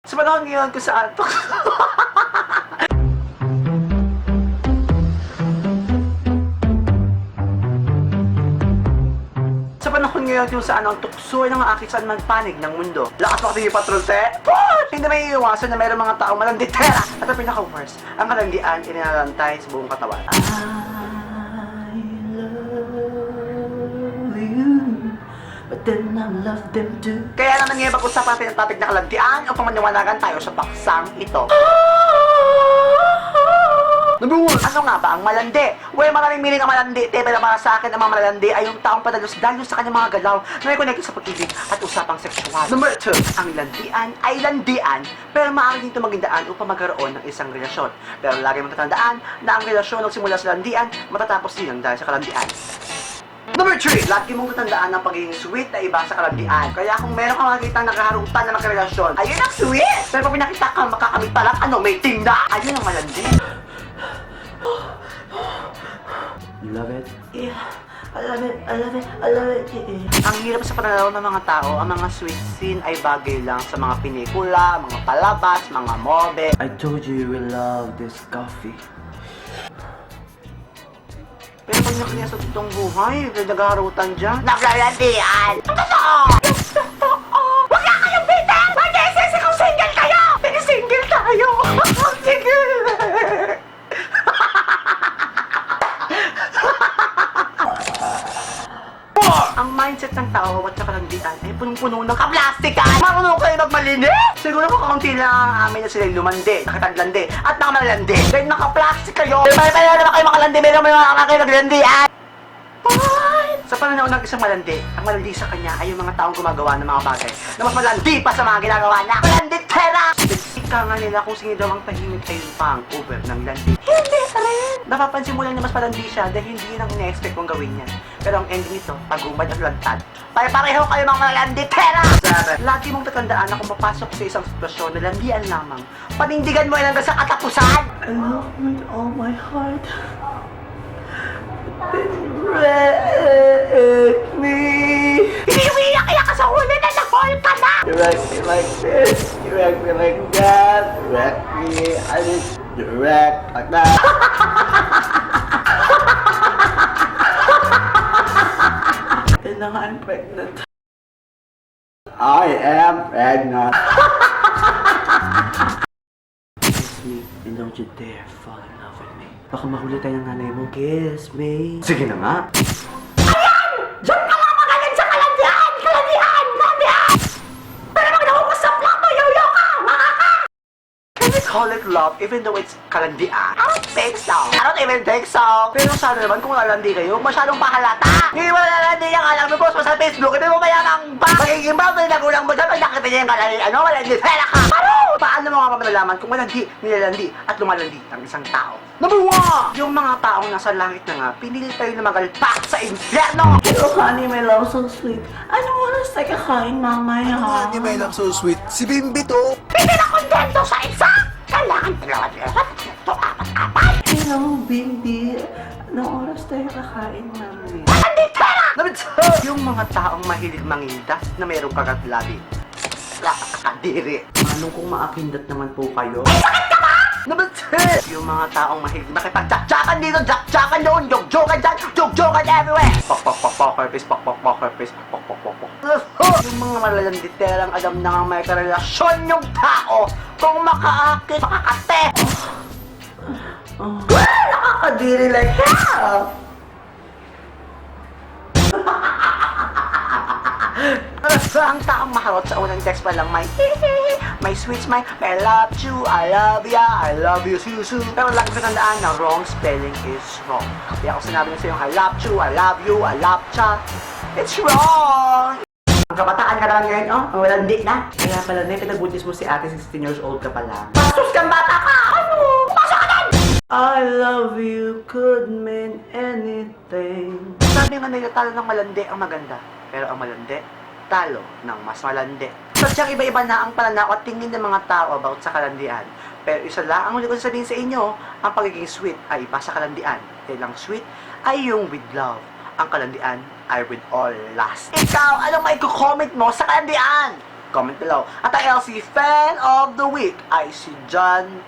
Sa panahon ngayon kung saan Sa panahon ngayon kung saan ang tukso ng aking saan man panig ng mundo. Lakas mo kasi yung patrol, te! Hindi may iiwasan na mayroong mga taong malanditera. At ang pinaka-worst, ang kalandian inalantay sa buong katawan. I love you, but then I love them too. Kaya naman ngayon pag-usapan natin ang topic na kalandian upang maniwanagan tayo sa paksang ito. Number 1, ano nga ba ang malandi? Well, maraming meaning ang malandi, pero para sa akin ang mga malandi ay yung taong padalos-dalos sa kanyang mga galaw na may connected sa pag-ibig at usapang sexual. Number 2, ang landian ay landian, pero maaaring dito maging daan upang magkaroon ng isang relasyon. Pero lagi mong tatandaan na ang relasyon nagsimula sa landian, matatapos din ang dahil sa kalandian. Number 3, lagi mong tatandaan ang pagiging sweet na iba sa kalandian. Kaya kung meron kang makikita nakaharutan na magkarelasyon, ayun ang sweet! Pero pag pinakita kang makakamit pa lang, ano, may tingna! Ayun ang malandi. You love it? Yeah, I love it, I love it, I love it, yeah. Ang hirap sa pananaw ng mga tao, ang mga sweet scene ay bagay lang sa mga pelikula, mga palabas, mga mobe. I told you will love this coffee. Pero pag nakaniya sa totoong buhay, naghaharutan dyan. Naglalandian! Ang totoo! Yung totoo! Huwag na kayong bitin! Mag-isis kung single kayo! Sige, single tayo! Sige! Ang mindset ng tao at sa kalandian ay punong-puno ng kaplastikan. Marunong kayo magmalinis? Siguro kung kaunti lang ang amin na sila'y lumandi, nakitaglandi, at nakamalandi. Dahil nakaplastik kayo. May naman kayo makalandi, may naman kayo naglandian. Sa pananaw ng isang malandi, ang malandi sa kanya ay yung mga taong gumagawa ng mga bagay na mas malandi pa sa mga ginagawa na malanditera! Ika nga nila kung sino daw ang tahimik ay yung pang-over ng landi. Hindi rin! Napapansin mo lang na mas malandi siya dahil hindi yun ang ina-expect kong gawin yan. Pero ang ending nito, pag-umad at lantad. Pare-pareho kayo mga malanditera! Lagi mong tatandaan na kung mapasok sa isang sitwasyon na landian lamang, panindigan mo yan hanggang sa katapusan! I love with all my heart. Wreck me. Iniwiyak kaya ka sa huli na nahol ka na. You wreck me like this, you wreck me like that. You wreck me, I just wreck like that. And now I'm pregnant. I am pregnant. Kiss me and don't you dare fall in love with me. Baka mahuli tayo ng nanay mo. Kiss me. Sige na nga. Ayan! Diyan ka lang magaling sa kalandian! Kalandian! Kalandian! Pero pag nahukas sa plato, yoyo ka! Makaka! Can we call it love even though it's kalandian? I don't think so. I don't even think so. Pero sana naman kung lalandi kayo, masyadong pahalata. Hindi mo lalandi yung alam mo post mo sa Facebook. Hindi mo mayamang ba? Magiging ba? May nagulang mo dyan. Pag nakita niya yung kalandian, ano? Malandi. Fela ka! Paro! Paano mo nga malalaman kung malandi, nilalandi, at lumalandi ang isang tao? Number 1! Yung mga taong nasa langit na nga, pinili tayo na magalpak sa impyerno! Hello, honey, my love so sweet. Anong oras tayo kakain, mamaya, ha? Honey, my love so sweet. Si Bimbi to. Hindi na kontento sa isa! Kailangan dalawa ito, apat-apat! Hello, Bimbi. Anong oras tayo kakain, mamaya? Anditera! Number 2! Yung mga taong mahilig mangindas na mayroong kagatlabi. Kakadiri. Anong kung maakindat naman po kayo? Ay, sakit ka ba? Number 3! Yung mga taong mahilig makipag-jack-jackan dito, jack-jackan doon, jog-jogan dyan, jog-jogan everywhere! Pok-pok-pok-poker face, pok-pok-poker face, pok-pok-pok-pok. Yung mga malalanditerang alam na nga may karelasyon yung tao kung makaakit, makakate! Nakakadiri like hell! Ang taong maharot sa unang text pa lang may may sweet smile, I love you, I love ya, I love you, susu. Pero lagi ko tandaan na wrong spelling is wrong. Kaya ako sinabi na sa'yo, I love you, I love you, I love cha. It's wrong! Ang kabataan ka lang ngayon, oh, ang walang di na. Kaya pala na, pinagbutis mo si ate, 16 years old ka pala. Bastos kang bata ka! Ano? Pasok ka din! I love you could mean anything. Sabi nga nila, talo ng malandi ang maganda. Pero ang malandi, talo ng mas malandi. Sadyang iba-iba na ang pananaw at tingin ng mga tao about sa kalandian. Pero isa lang ang huli ko sabihin sa inyo, ang pagiging sweet ay iba sa kalandian. Dahil ang sweet ay yung with love. Ang kalandian ay with all lust. Ikaw, anong may comment mo sa kalandian? Comment below. At ang LC Fan of the Week ay si John